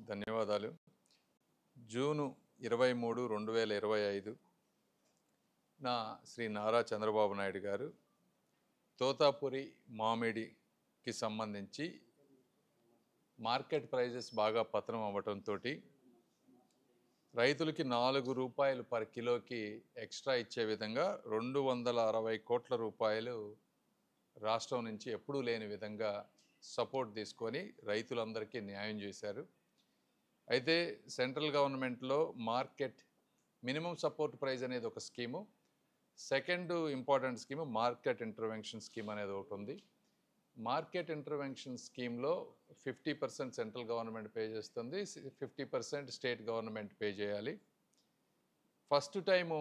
ధన్యవాదాలు. జూను 23, 2025 శ్రీ నారా చంద్రబాబు నాయుడు గారు తోతాపురి మామిడికి సంబంధించి మార్కెట్ ప్రైజెస్ బాగా పతనం అవ్వటంతో రైతులకి ₹4 పర్ కిలోకి ఎక్స్ట్రా ఇచ్చే విధంగా 260 కోట్ల రూపాయలు రాష్ట్రం నుంచి ఎప్పుడూ లేని విధంగా సపోర్ట్ తీసుకొని రైతులందరికీ న్యాయం చేశారు. అయితే సెంట్రల్ గవర్నమెంట్లో మార్కెట్ మినిమం సపోర్ట్ ప్రైస్ అనేది ఒక scheme, second important scheme market intervention scheme అనేది ఒకటి ఉంది. మార్కెట్ ఇంటర్వెన్షన్ స్కీమ్లో 50% సెంట్రల్ గవర్నమెంట్ పే చేస్తుంది, 50% స్టేట్ గవర్నమెంట్ పే చేయాలి. ఫస్ట్ టైము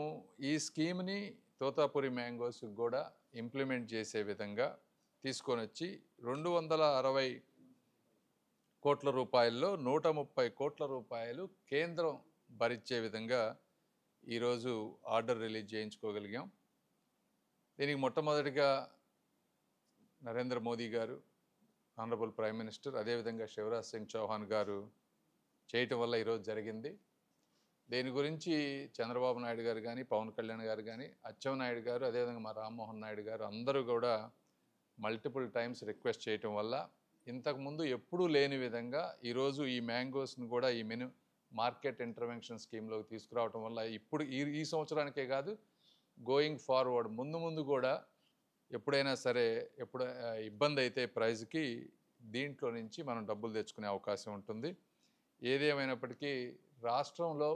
ఈ స్కీమ్ని తోతాపురి మ్యాంగోస్కి కూడా ఇంప్లిమెంట్ చేసే విధంగా తీసుకొని వచ్చి 260 కోట్ల రూపాయల్లో 130 కోట్ల రూపాయలు కేంద్రం భరించే విధంగా ఈరోజు ఆర్డర్ రిలీజ్ చేయించుకోగలిగాం. దీనికి మొట్టమొదటిగా నరేంద్ర మోదీ గారు, ఆనరబుల్ ప్రైమ్ మినిస్టర్, అదేవిధంగా శివరాజ్ సింగ్ చౌహాన్ గారు చేయటం వల్ల ఈరోజు జరిగింది. దీని గురించి చంద్రబాబు నాయుడు గారు కానీ, పవన్ కళ్యాణ్ గారు కానీ, అచ్చెన్నాయుడు గారు, అదేవిధంగా మా రామ్మోహన్ నాయుడు గారు అందరూ కూడా మల్టిపుల్ టైమ్స్ రిక్వెస్ట్ చేయటం వల్ల ఇంతకుముందు ఎప్పుడూ లేని విధంగా ఈరోజు ఈ మ్యాంగోస్ని కూడా ఈ మార్కెట్ ఇంటర్వెన్షన్ స్కీమ్లోకి తీసుకురావటం వల్ల ఇప్పుడు ఈ సంవత్సరానికే కాదు, గోయింగ్ ఫార్వర్డ్ ముందు కూడా ఎప్పుడైనా సరే ఇబ్బంది అయితే ప్రైజ్కి దీంట్లో నుంచి మనం డబ్బులు తెచ్చుకునే అవకాశం ఉంటుంది. ఏదేమైనప్పటికీ రాష్ట్రంలో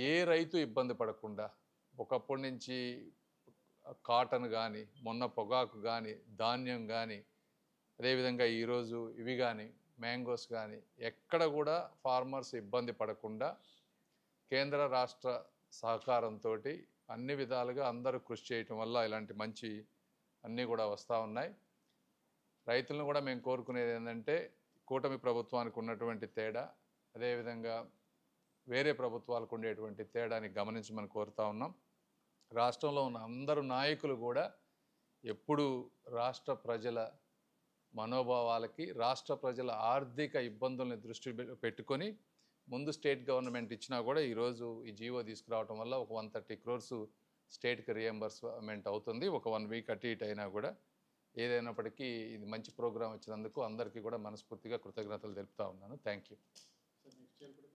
ఏ రైతు ఇబ్బంది పడకుండా ఒకప్పటి నుంచి కాటన్ కానీ, మొన్న పొగాకు కానీ, ధాన్యం కానీ, అదేవిధంగా ఈరోజు ఇవి కానీ మ్యాంగోస్ కానీ ఎక్కడ కూడా ఫార్మర్స్ ఇబ్బంది పడకుండా కేంద్ర రాష్ట్ర సహకారంతో అన్ని విధాలుగా అందరూ కృషి చేయటం వల్ల ఇలాంటి మంచి అన్నీ కూడా వస్తూ ఉన్నాయి. రైతులను కూడా మేము కోరుకునేది ఏంటంటే కూటమి ప్రభుత్వానికి ఉన్నటువంటి తేడా, అదేవిధంగా వేరే ప్రభుత్వాలకు ఉండేటువంటి తేడాని గమనించమని కోరుతా ఉన్నాం. రాష్ట్రంలో ఉన్న అందరు నాయకులు కూడా ఎప్పుడు రాష్ట్ర ప్రజల మనోభావాలకి, రాష్ట్ర ప్రజల ఆర్థిక ఇబ్బందుల్ని దృష్టి పెట్టుకొని ముందు స్టేట్ గవర్నమెంట్ ఇచ్చినా కూడా ఈరోజు ఈ జీవో తీసుకురావటం వల్ల ఒక 130 crores స్టేట్కి రియంబర్స్మెంట్ అవుతుంది. ఒక 1 week అటు ఇటు అయినా కూడా. ఏదైనప్పటికీ ఇది మంచి ప్రోగ్రాం వచ్చినందుకు అందరికీ కూడా మనస్ఫూర్తిగా కృతజ్ఞతలు తెలుపుతా ఉన్నాను. Thank you.